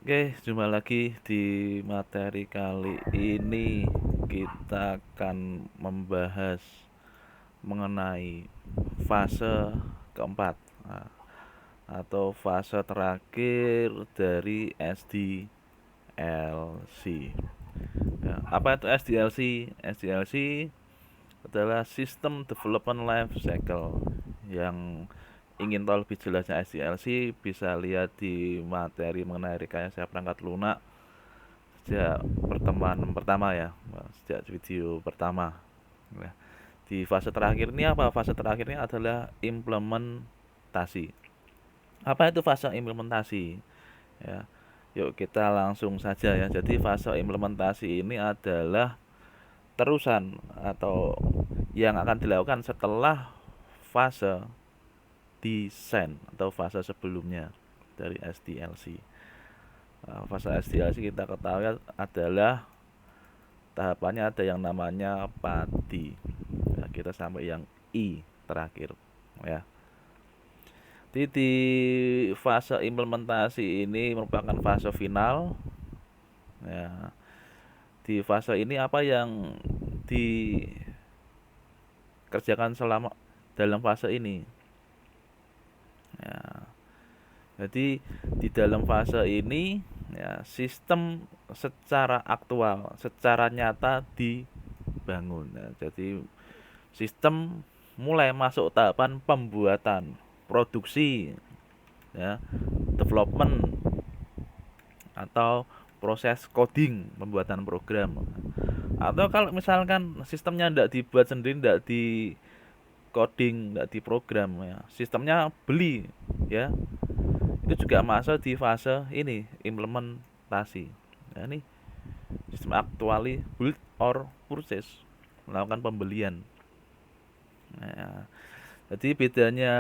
Oke, jumpa lagi di materi kali ini. Kita akan membahas mengenai fase keempat, nah, atau fase terakhir dari SDLC. Ya, apa itu SDLC? SDLC adalah System Development Life Cycle. Yang ingin tahu lebih jelasnya SDLC bisa lihat di materi mengenai rekayasa perangkat lunak sejak pertemuan pertama ya, sejak video pertama. Nah, di fase terakhir ini apa? Fase terakhirnya adalah implementasi. Apa itu fase implementasi? Ya, yuk kita langsung saja ya. Jadi fase implementasi ini adalah terusan atau yang akan dilakukan setelah fase desain atau fase sebelumnya dari SDLC. Nah, fase SDLC kita ketahui adalah tahapannya ada yang namanya padi. Nah, kita sampai yang I terakhir ya. Di fase implementasi ini merupakan fase final ya. Di fase ini apa yang dikerjakan selama dalam fase ini ya. Jadi di dalam fase ini ya sistem secara aktual, secara nyata dibangun. Nah, jadi sistem mulai masuk tahapan pembuatan, produksi, ya, development atau proses coding, pembuatan program. Atau kalau misalkan sistemnya tidak dibuat sendiri, tidak di coding, tidak diprogram, ya, sistemnya beli, ya, itu juga masuk di fase ini implementasi. Nah, ini sistem actually build or purchase, melakukan pembelian. Nah, jadi bedanya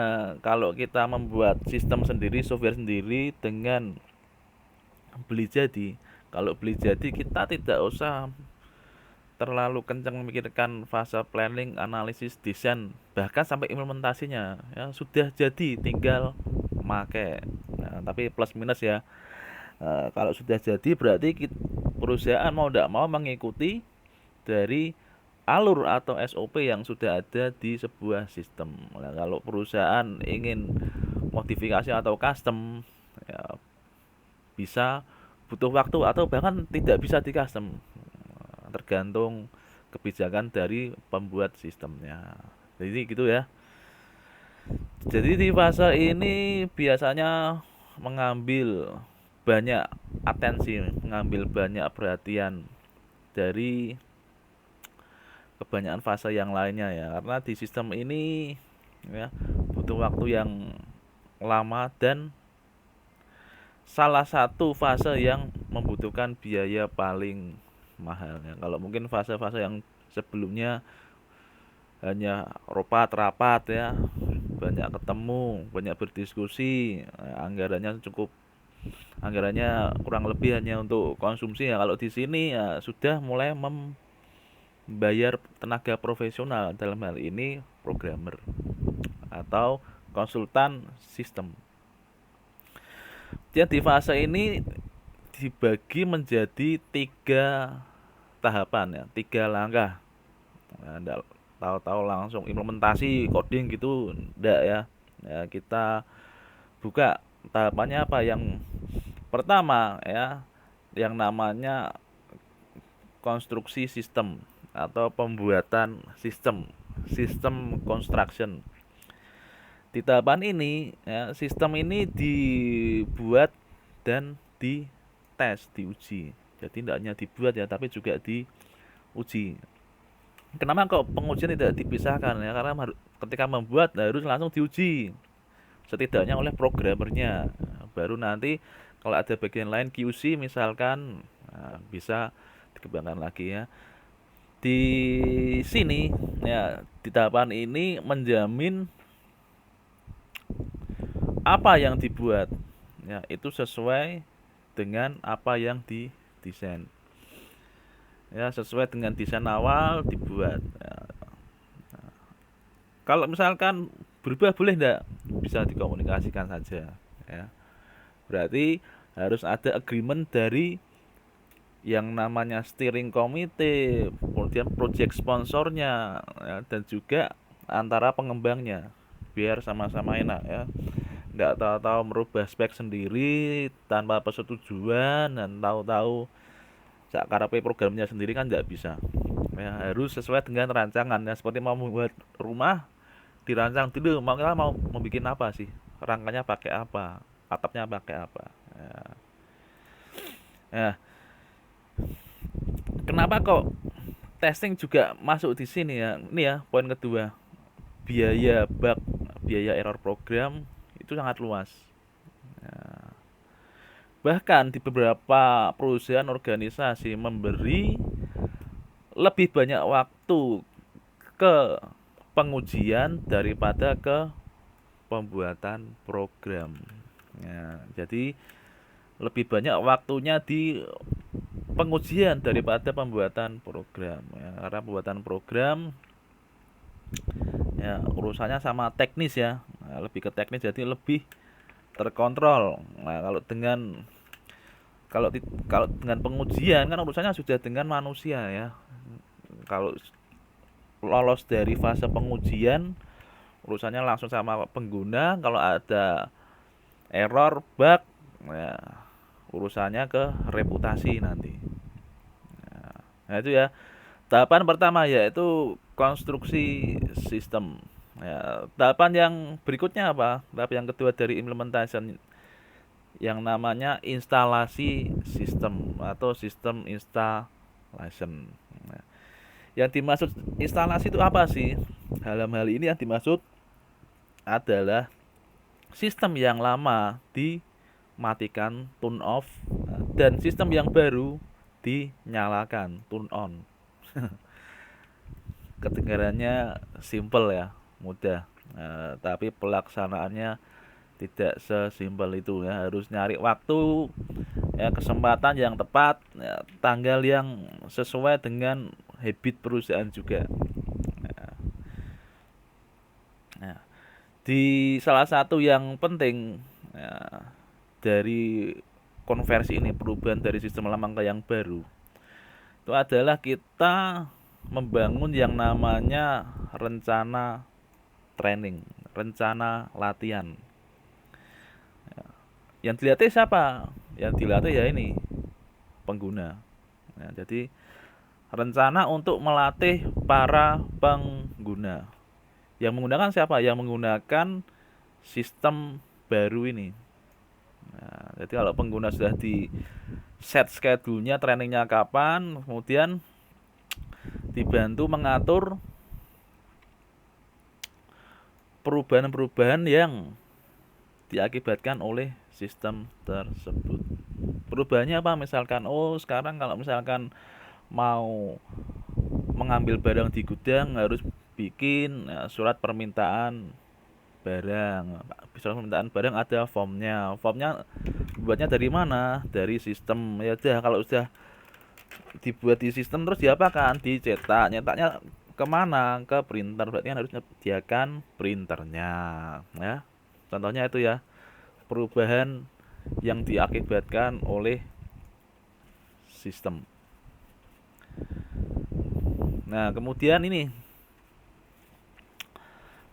kalau kita membuat sistem sendiri, software sendiri dengan beli jadi. Kalau beli jadi kita tidak usah terlalu kencang memikirkan fase planning, analisis, desain, bahkan sampai implementasinya. Ya, sudah jadi, tinggal make. Nah, tapi plus minus ya. Kalau sudah jadi berarti perusahaan mau tidak mau mengikuti dari alur atau SOP yang sudah ada di sebuah sistem. Nah, kalau perusahaan ingin modifikasi atau custom, ya bisa butuh waktu atau bahkan tidak bisa di custom, tergantung kebijakan dari pembuat sistemnya. Jadi gitu ya. Jadi di fase ini biasanya mengambil banyak atensi, mengambil banyak perhatian dari kebanyakan fase yang lainnya ya, karena di sistem ini ya butuh waktu yang lama dan salah satu fase yang membutuhkan biaya paling mahal ya. Kalau mungkin fase-fase yang sebelumnya hanya rapat-rapat ya, banyak ketemu, banyak berdiskusi, anggarannya kurang lebih hanya untuk konsumsi ya. Kalau di sini ya sudah mulai membayar tenaga profesional, dalam hal ini programmer atau konsultan sistem. Jadi di fase ini dibagi menjadi tiga tahapan ya, tiga langkah. Nah, tahu-tahu langsung implementasi coding gitu enggak ya. Ya, kita buka tahapannya apa. Yang pertama ya, yang namanya konstruksi sistem atau pembuatan sistem, sistem construction. Di tahapan ini ya, sistem ini dibuat dan dites, diuji. Jadi tidak hanya dibuat ya, tapi juga diuji. Kenapa kok pengujian tidak dipisahkan ya? Karena ketika membuat harus langsung diuji, setidaknya oleh programmernya. Nah, baru nanti kalau ada bagian lain QC misalkan, nah, bisa dikembangkan lagi ya. Di sini ya, di tahapan ini menjamin apa yang dibuat ya itu sesuai dengan apa yang didesain. Ya, sesuai dengan desain awal dibuat. Ya, kalau misalkan berubah boleh enggak? Bisa dikomunikasikan saja ya. Berarti harus ada agreement dari yang namanya steering committee, kemudian project sponsornya, ya, dan juga antara pengembangnya, biar sama-sama enak ya. Nggak tahu-tahu merubah spek sendiri tanpa persetujuan dan tahu-tahu sakarepe programnya sendiri kan nggak bisa. Ya, harus sesuai dengan rancangan ya, seperti mau membuat rumah dirancang dulu mau kita mau membuat apa sih, rangkanya pakai apa, atapnya pakai apa ya. Nah, kenapa kok testing juga masuk di sini ya, ini ya poin kedua, biaya bug, biaya error program itu sangat luas. Bahkan di beberapa perusahaan organisasi memberi lebih banyak waktu ke pengujian daripada ke pembuatan program. Ya, jadi lebih banyak waktunya di pengujian daripada pembuatan program. Ya, karena pembuatan program ya urusannya sama teknis ya, nah, lebih ke teknis jadi lebih terkontrol. Nah, kalau kalau dengan pengujian kan urusannya sudah dengan manusia ya. Kalau lolos dari fase pengujian urusannya langsung sama pengguna, kalau ada error bug ya urusannya ke reputasi nanti. Nah itu ya, tahapan pertama yaitu konstruksi sistem ya. Tahapan yang berikutnya apa, tahap yang kedua dari implementation yang namanya instalasi sistem atau sistem installation. Nah, yang dimaksud instalasi itu apa sih? Dalam hal ini yang dimaksud adalah sistem yang lama dimatikan, turn off, dan sistem yang baru dinyalakan, turn on. Kedengarannya simple ya, mudah. Tapi pelaksanaannya tidak sesimpel itu ya, harus nyari waktu ya, kesempatan yang tepat ya, tanggal yang sesuai dengan habit perusahaan juga. Nah, di salah satu yang penting ya, dari konversi ini, perubahan dari sistem lama ke yang baru, itu adalah kita membangun yang namanya rencana training, rencana latihan. Yang dilatih siapa? Yang dilatih ya ini pengguna. Nah, jadi rencana untuk melatih para pengguna. Yang menggunakan siapa? Yang menggunakan sistem baru ini. Nah, jadi kalau pengguna sudah di set schedule-nya, trainingnya kapan, kemudian dibantu mengatur perubahan-perubahan yang diakibatkan oleh sistem tersebut. Perubahannya apa? Misalkan, oh sekarang kalau misalkan mau mengambil barang di gudang harus bikin surat permintaan barang. Surat permintaan barang ada formnya. Formnya dibuatnya dari mana? Dari sistem. Ya udah, kalau sudah dibuat di sistem terus diapakan? Dicetak. Nyetaknya kemana? Ke printer. Berarti kan harus menyediakan printernya. Ya, contohnya itu ya, perubahan yang diakibatkan oleh sistem. Nah, kemudian ini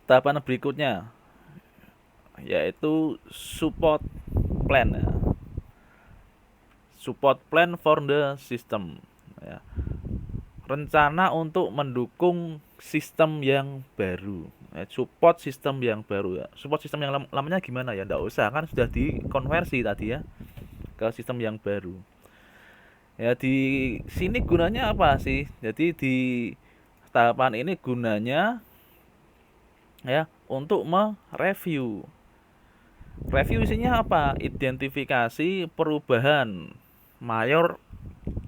tahapan berikutnya yaitu support plan. Support plan for the system. Ya. Rencana untuk mendukung sistem yang baru. Support sistem yang baru ya. Support sistem yang lamanya gimana ya? Nggak usah, kan sudah dikonversi tadi ya ke sistem yang baru. Ya di sini gunanya apa sih? Jadi di tahapan ini gunanya ya untuk mereview. Review isinya apa? Identifikasi perubahan mayor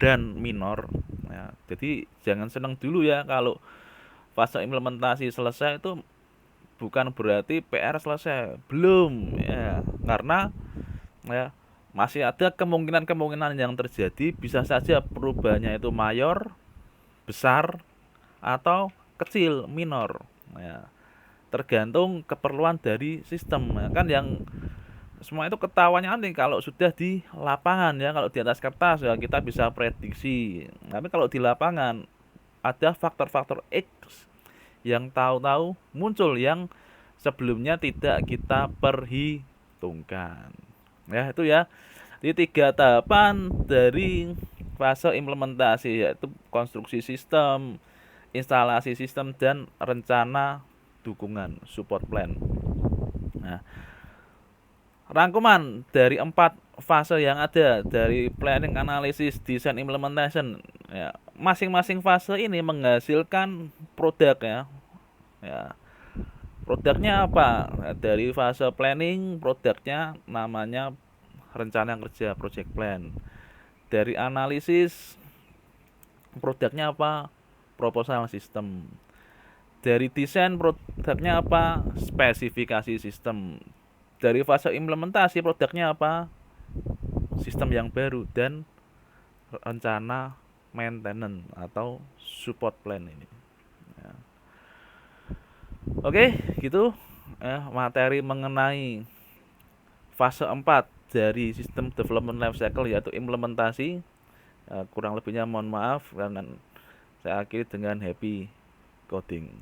dan minor. Ya, jadi jangan senang dulu ya kalau fase implementasi selesai itu bukan berarti PR selesai. Belum ya. Karena ya masih ada kemungkinan-kemungkinan yang terjadi, bisa saja perubahannya itu mayor, besar, atau kecil, minor. Ya, tergantung keperluan dari sistem. Kan yang semua itu ketahuannya nanti kalau sudah di lapangan ya. Kalau di atas kertas ya kita bisa prediksi. Tapi kalau di lapangan ada faktor-faktor X yang tahu-tahu muncul yang sebelumnya tidak kita perhitungkan. Ya, itu ya. Di tiga tahapan dari fase implementasi yaitu konstruksi sistem, instalasi sistem dan rencana dukungan support plan. Nah, rangkuman dari 4 fase yang ada dari planning, analysis, design, implementation ya, masing-masing fase ini menghasilkan produk ya. Ya, produknya apa? Nah, dari fase planning, produknya namanya rencana kerja project plan. Dari analisis, produknya apa? Proposal system. Dari desain, produknya apa? Spesifikasi sistem. Dari fase implementasi, produknya apa? Sistem yang baru dan rencana maintenance atau support plan ini. Ya. Oke, gitu materi mengenai fase 4 dari sistem development life cycle yaitu implementasi. Kurang lebihnya mohon maaf, dan saya akhiri dengan happy coding.